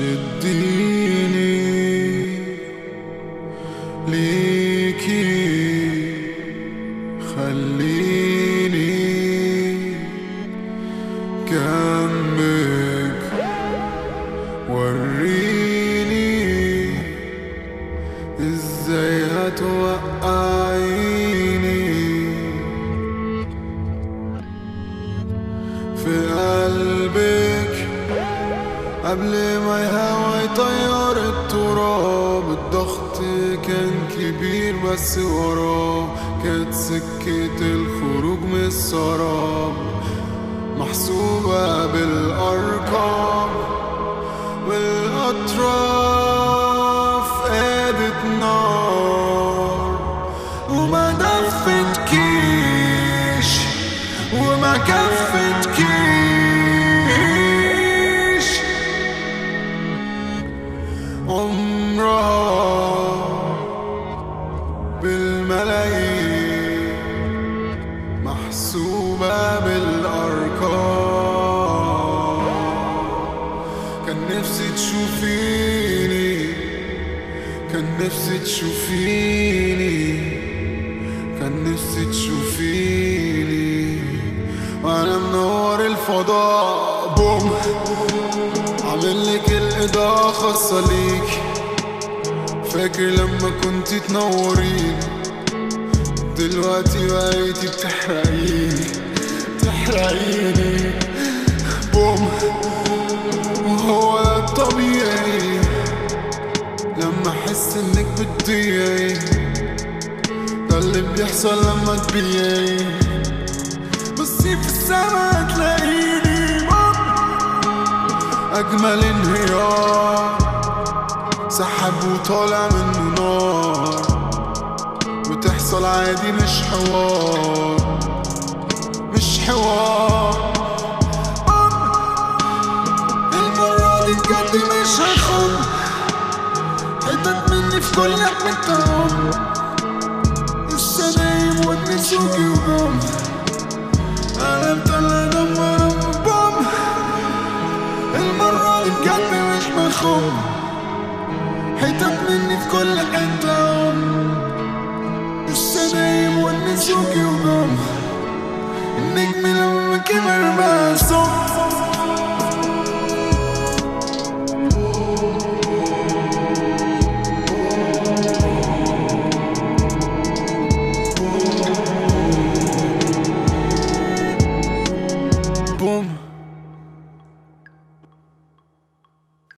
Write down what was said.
شديني ليكي خليني جنبك وريني ازاي هتوقعيني في قلبك قبل ما الهوا يطير التراب. الضغط كان كبير بس وراه كانت سكة الخروج من السراب محسوبة بالأرقام والأطراف قادت نار وما دفتكيش وما كفتكيش عمرها بالملايين محسوبة بالأرقام. كان نفسي تشوفيني كان نفسي تشوفيني كان نفسي تشوفيني وأنا منور الفضاء بوم عاملك الإضاءة خاصة ليك. فاكر لما كنتي تنوريني دلوقتي بقيتي بتحرقيني بوم. وهو ده الطبيعي لما احس انك بتضيعي ده اللي بيحصل لما تبيعي. بصي في السما تلاقيني بوم اجمل انهيار سحب وطالع منه نار بتحصل عادي مش حوار المرة دي بجد مش هخون حتت مني في كل حتة لسه نايم ودني سوقي وجم انا بطلع دمر بوم. المرة دي بجد مش بخون حتت مني في كل حتة لسه نايم ودني سوقي وجم النجم لما كبر بقى صوت